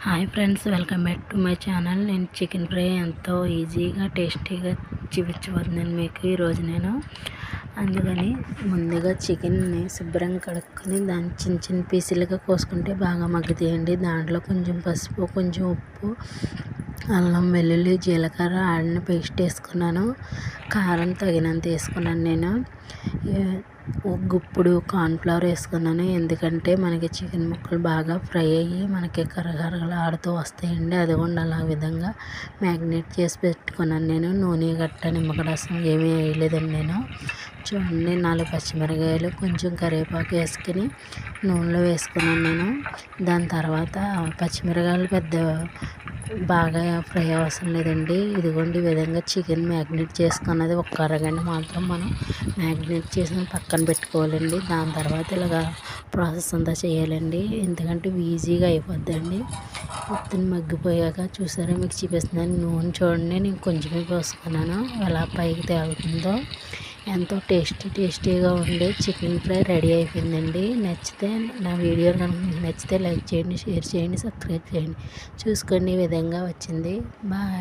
Hi friends, welcome back to my channel. నేను chicken fry ఎంతో ఈజీగా టేస్టీగా చూపించబోతున్నాను మీకు ఈరోజు నేను. అందుకని ముందుగా చికెన్ని శుభ్రంగా కడుక్కొని దాన్ని చిన్న చిన్న పీసులుగా కోసుకుంటే బాగా మగ్గుతాయండి. దాంట్లో కొంచెం పసుపు, కొంచెం ఉప్పు, అల్లం వెల్లుల్లి జీలకర్ర ఆడిన పేస్ట్ వేసుకున్నాను. కారం తగినంత వేసుకున్నాను. నేను గుప్పుడు కార్న్ఫ్లవర్ వేసుకున్నాను. ఎందుకంటే మనకి చికెన్ ముక్కలు బాగా ఫ్రై అయ్యి మనకి కరకరలాడుతూ వస్తాయండి. అది కూడా అలా విధంగా మ్యాగ్నేట్ చేసి పెట్టుకున్నాను. నేను నూనె గట్ట నిమ్మకాయ రసం ఏమీ వేయలేదండి. నేను చూడండి, 4 పచ్చిమిరకాయలు, కొంచెం కరివేపాకు వేసుకుని నూనెలో వేసుకున్నాను నేను. దాని తర్వాత పచ్చిమిరకాయలు పెద్ద బాగా ఫ్రై అవసరం లేదండి. ఇదిగోండి, ఈ విధంగా చికెన్ మ్యాగ్నేట్ చేసుకున్నది ఒక అరగంట మాత్రం మనం మ్యాగ్నేట్ చేసిన పక్కన పెట్టుకోవాలండి. దాని తర్వాత ఇలాగా ప్రాసెస్ అంతా చేయాలండి. ఎందుకంటే ఈజీగా అయిపోద్దండి. మొత్తం మగ్గిపోయాక చూసారా, మీకు చూపిస్తున్నాను. నూనె చూడండి, నేను కొంచెమే పోసుకున్నాను. ఎలా పైకి తేలుతుందో. ఎంతో టేస్టీగా ఉండే చికెన్ ఫ్రై రెడీ అయిపోయిందండి. నచ్చితే నా వీడియో కనుక మీకు నచ్చితే లైక్ చేయండి, షేర్ చేయండి, సబ్స్క్రైబ్ చేయండి. చూసుకోండి, ఈ విధంగా వచ్చింది. బాయ్.